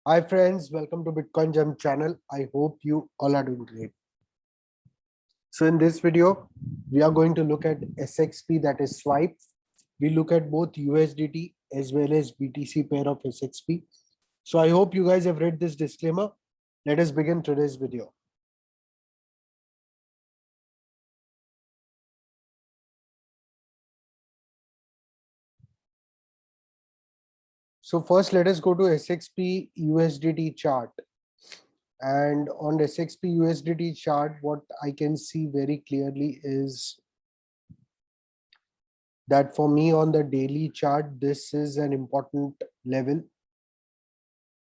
Hi friends, welcome to Bitcoin Gem channel. I hope you all are doing great. So in this video, we are going to look at SXP, that is Swipe. We look at both USDT as well as BTC pair of SXP. So I hope you guys have read this disclaimer. Let us begin today's video. So first let us go to SXP USDT chart. And on SXP USDT chart, what I can see very clearly is that for me on the daily chart, this is an important level.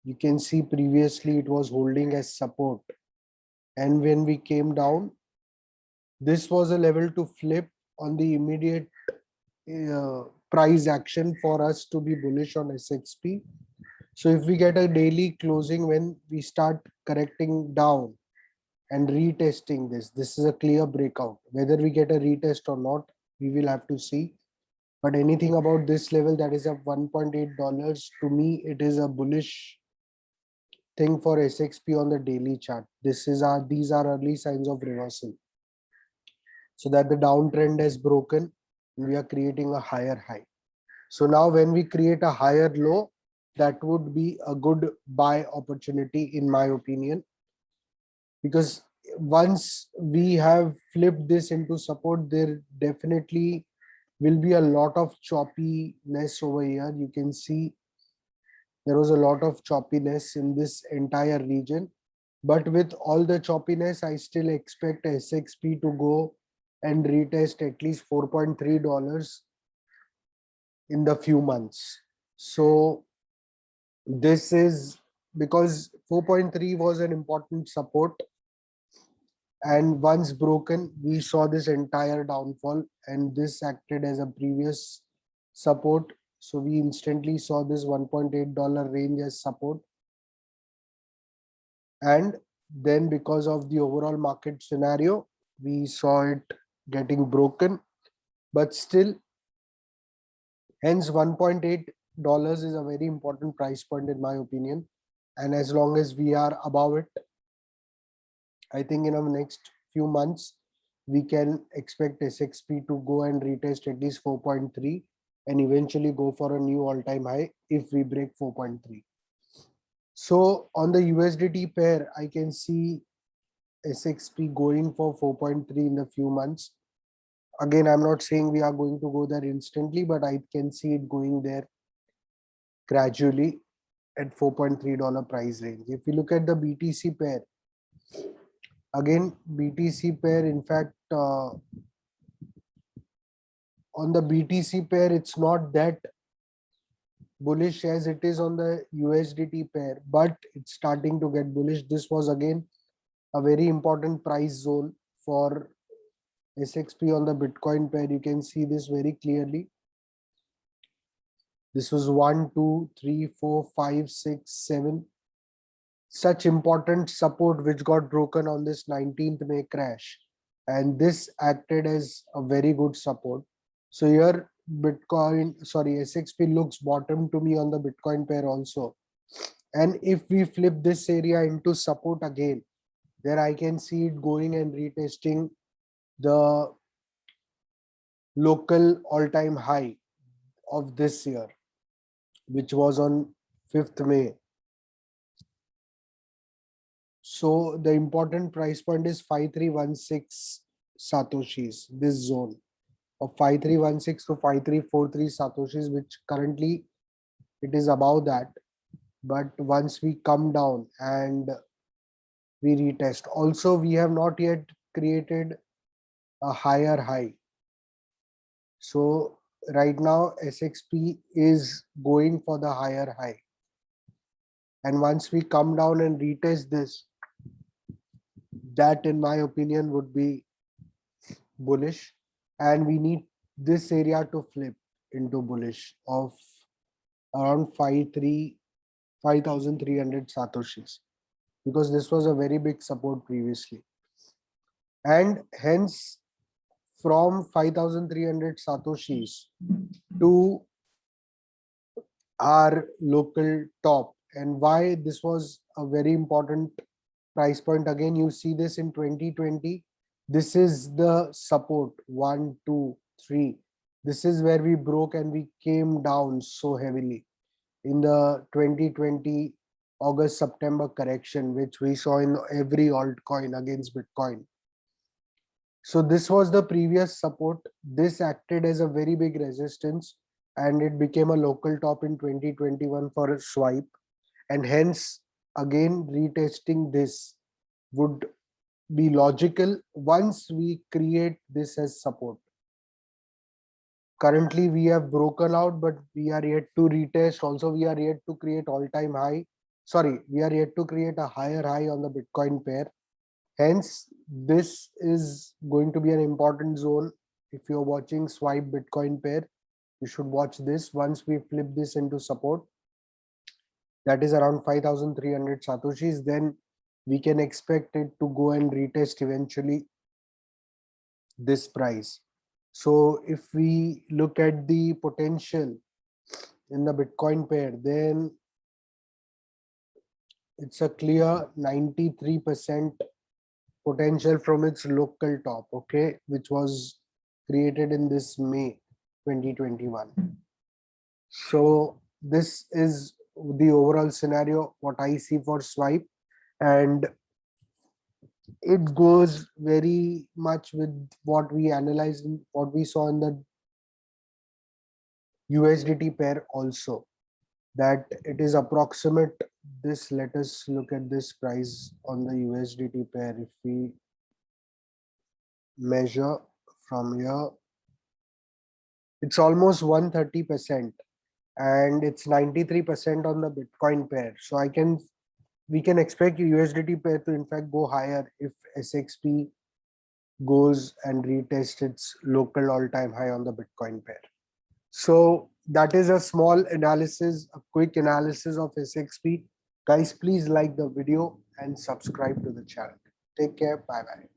You can see previously it was holding as support. And when we came down, this was a level to flip on the immediate price action for us to be bullish on SXP. So if we get a daily closing when we start correcting down and retesting this is a clear breakout. Whether we get a retest or not, we will have to see. But anything about this level that is at $1.8, to me, it is a bullish thing for SXP on the daily chart. These are early signs of reversal. So that the downtrend has broken, we are creating a higher high. So now when we create a higher low, that would be a good buy opportunity in my opinion. Because once we have flipped this into support, there definitely will be a lot of choppiness over here. You can see there was a lot of choppiness in this entire region. But with all the choppiness, I still expect SXP to go and retest at least $4.3 in the few months. So this is because 4.3 was an important support. And once broken, we saw this entire downfall, and this acted as a previous support. So we instantly saw this $1.8 range as support. And then because of the overall market scenario, we saw it getting broken. But still, hence $1.8 is a very important price point in my opinion. And as long as we are above it, I think in the next few months, we can expect SXP to go and retest at least 4.3 and eventually go for a new all-time high if we break 4.3. So on the USDT pair, I can see SXP going for 4.3 in a few months. Again, I'm not saying we are going to go there instantly, but I can see it going there gradually at $4.3 price range. If you look at the BTC pair, again, BTC pair, in fact, on the BTC pair, it's not that bullish as it is on the USDT pair, but it's starting to get bullish. This was again a very important price zone for SXP on the Bitcoin pair. You can see this very clearly. This was 1, 2, 3, 4, 5, 6, 7. Such important support which got broken on this 19th May crash. And this acted as a very good support. So here SXP looks bottom to me on the Bitcoin pair also. And if we flip this area into support again, there I can see it going and retesting the local all-time high of this year, which was on 5th May. So the important price point is 5316 Satoshis, this zone of 5316 to 5343 Satoshis, which currently it is above that. But once we come down and we retest, also we have not yet created a higher high. So right now SXP is going for the higher high. And once we come down and retest this, that in my opinion would be bullish, and we need this area to flip into bullish of around 5,300 Satoshis, because this was a very big support previously. And hence from 5,300 Satoshis to our local top And why this was a very important price point. Again, you see this in 2020. This is the support 1, 2, 3. This is where we broke and we came down so heavily in the 2020 August September correction, which we saw in every altcoin against Bitcoin. So this was the previous support. This acted as a very big resistance and it became a local top in 2021 for a swipe. And hence, again, retesting this would be logical once we create this as support. Currently, we have broken out, but we are yet to retest. Also, we are yet to create all-time high. Sorry, we are yet to create a higher high on the Bitcoin pair. Hence, this is going to be an important zone. If you're watching Swipe Bitcoin pair, you should watch this. Once we flip this into support, that is around 5,300 Satoshis, then we can expect it to go and retest eventually this price. So if we look at the potential in the Bitcoin pair, then it's a clear 93% potential from its local top, okay, which was created in this May 2021. So this is the overall scenario, what I see for Swipe, and it goes very much with what we analyzed, what we saw in the USDT pair also, that it is approximate this. Let us look at this price on the USDT pair. If we measure from here, it's almost 130% and it's 93% on the Bitcoin pair. So we can expect USDT pair to in fact go higher if SXP goes and retests its local all-time high on the Bitcoin pair. So that is a small analysis, a quick analysis of SXP. Guys, please like the video and subscribe to the channel. Take care. Bye bye.